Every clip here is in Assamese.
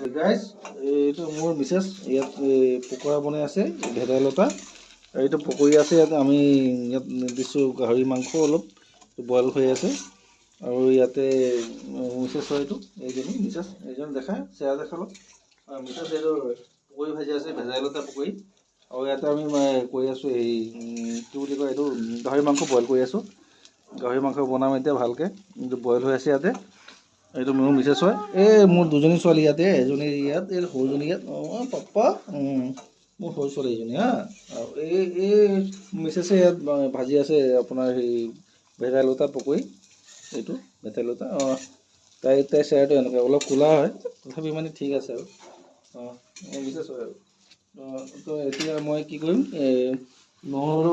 গাইজ এইটো মোৰ মিছেছ ইয়াত পকৰা বনাই আছে ভেদাইলতা আৰু এইটো পকৰি আছে। ইয়াত আমি ইয়াত দিছোঁ গাহৰি মাংস অলপ বইল হৈ আছে আৰু ইয়াতে মিছেছ হয় এইটো এইজনী মিছেছ এইজন দেখা চেহেৰা দেখা অলপ মিছেছ এইটো পকৰি ভাজি আছে ভেদাইলতা পকৰি আৰু ইয়াতে আমি কৰি আছোঁ এই কি বুলি কয় এইটো গাহৰি মাংস বইল কৰি আছোঁ। গাহৰি মাংস বনাম এতিয়া ভালকৈ বইল হৈ আছে ইয়াতে। এইটো মোৰ মিছেছ হয়। এই মোৰ দুজনী ছোৱালী ইয়াতে এজনী ইয়াত এই সৰুজনী ইয়াত অঁ পাপ্পা মোৰ সৰু ছোৱালী এজনী হা আৰু এই মিছেছে ইয়াত ভাজি আছে আপোনাৰ সেই ভেদাইলতা পকৰি এইটো ভেদাইলতা অঁ তাই চেহেৰাটো এনেকৈ অলপ ক'লা হয় তথাপি মানে ঠিক আছে আৰু অঁ মোৰ মিছেছ হয় আৰু তো এতিয়া মই কি কৰিম নহৰু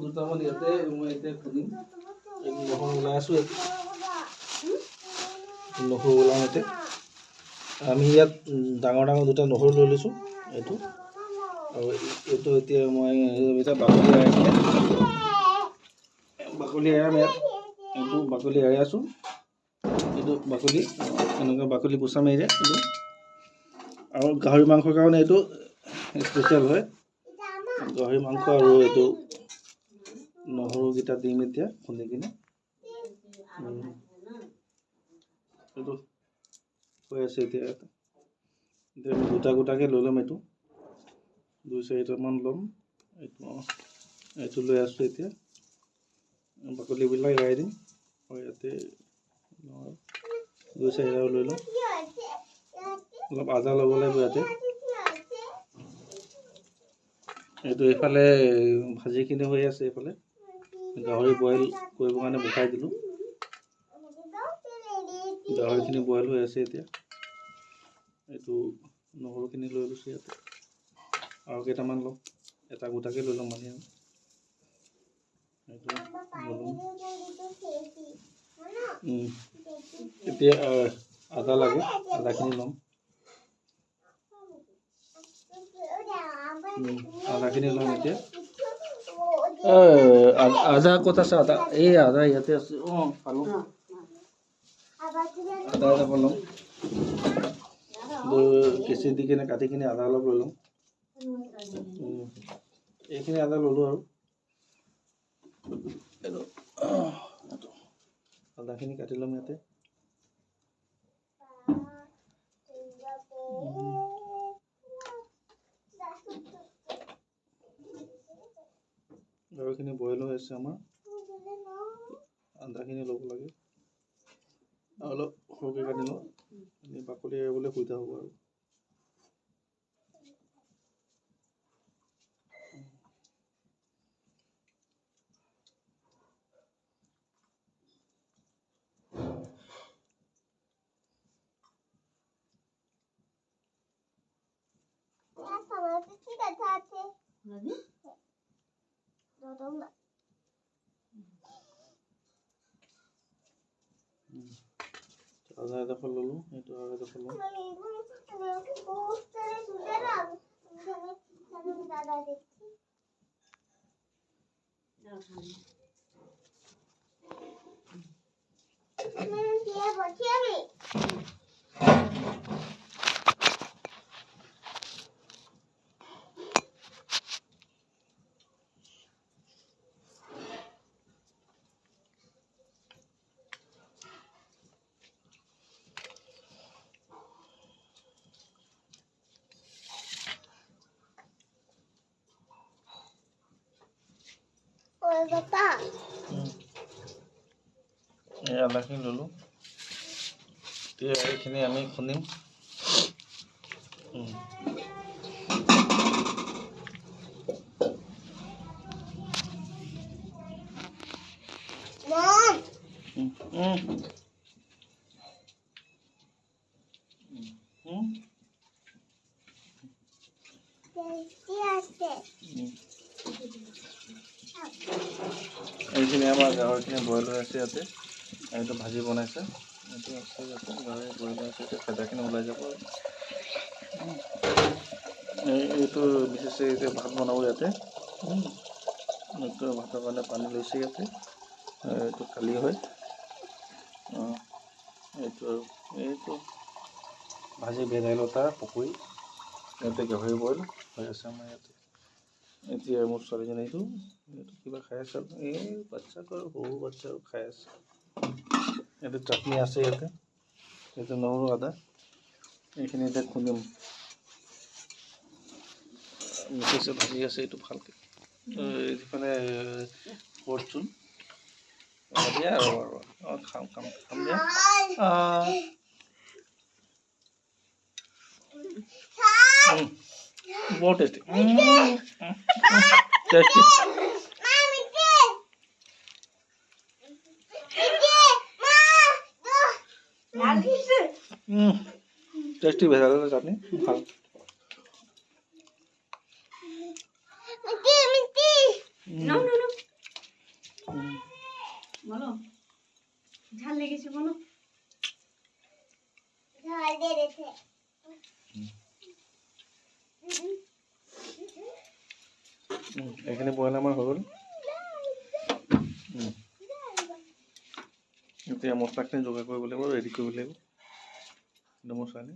দুটামান ইয়াতে মই এতিয়া খুন্দিম নহৰু ওলাই আছোঁ নহৰু ওলাওঁতে আমি ইয়াত ডাঙৰ দুটা নহৰু লৈ লৈছোঁ এইটো আৰু এইটো এতিয়া মই এতিয়া বাকলি এৰাম ইয়াত এইটো বাকলি এৰাই আছোঁ। এইটো বাকলি এনেকুৱা বাকলি গুচাম এৰিয়া এইটো আৰু গাহৰি মাংসৰ কাৰণে এইটো স্পেচিয়েল হয় গাহৰি মাংস আৰু এইটো নহৰুকেইটা দিম এতিয়া খুন্দি কিনে এইটো হৈ আছে এতিয়া আমি গোটাকৈ লৈ ল'ম এইটো 2-4টামান ল'ম এইটো লৈ আছোঁ এতিয়া বাকলিবিলাক এৰাই দিম আৰু ইয়াতে 2-4টা লৈ ল'ম অলপ আদা ল'ব লাগিব ইয়াতে এইটো এইফালে ভাজিখিনি হৈ আছে এইফালে গাহৰি বইল কৰিবৰ কাৰণে বহাই দিলোঁ গাহৰিখিনি বইল হৈ আছে এতিয়া এইটো নহৰুখিনি লৈ লৈছোঁ ইয়াতে আৰু কেইটামান ল'ম এটা গোটাকৈ লৈ ল'ম মানে এইটো এতিয়া আদা লাগে আদাখিনি ল'ম আদাখিনি ল'ম এতিয়া আদা ক'ত আছে আদা এই আদা ইয়াতে আছে অঁ পালোঁ আদা এটা ল'ম কেঁচি দি কিনে কাটি কিনে আদা অলপ লৈ ল'ম এইখিনি আদা ল'লোঁ আৰু আদাখিনি কাটি ল'ম ইয়াতে গাহৰিখিনি বইল হৈ আছে আমাৰ আদাখিনি ল'ব লাগে অলপ সৰুকৈ কাটি লওঁ বাকলি এৰিবলৈ সুবিধা হ'ব আৰু আদা এডোখৰ ল'লোঁ এইটো আৰু এডোখৰ ল'ম এই আদাখিনি ল'লোঁ এতিয়া এইখিনি আমি খুন্দিম এইখিনি আমাৰ গাহৰিখিনি বইল হৈ আছে ইয়াতে এইটো ভাজি বনাইছে এইটো আছে ইয়াতে গাহৰি বইল হৈ আছে এতিয়া ফেদাখিনি ওলাই যাব এইটো বিশেষকৈ এতিয়া ভাত বনাব ইয়াতে এইটো ভাতৰ কাৰণে পানী লৈছে ইয়াতে এইটো খালী হয় এইটো আৰু এইটো ভাজি ভেদাইলতা পকৰি ইয়াতে গাহৰি বইল হৈ আছে আমাৰ ইয়াতে। এতিয়া মোৰ ছোৱালীজনীটো কিবা খাই আছে, এই বাচ্চাটো আৰু সৰু বাচ্চাও খাই আছে। ইয়াতে চাটনি আছে, ইয়াতে নহৰু আদা এইখিনি এতিয়া খুন্দিম। মিঠাইছে ভাজি আছে এইটো ভালকৈ এইফালে ফৰচুন দিয়া আৰু খাম দিয়া। বৰ টেষ্টি টেষ্টি। টেষ্টি ভেদাইলতা চাটনি ভাল। বলো ঝাল লেগেছে বলো। এইখিনি বইল আমাৰ হৈ গ'ল। এতিয়া মছলাখিনি যোগাৰ কৰিব লাগিব, ৰেডি কৰিব লাগিব। মোৰ ছোৱালী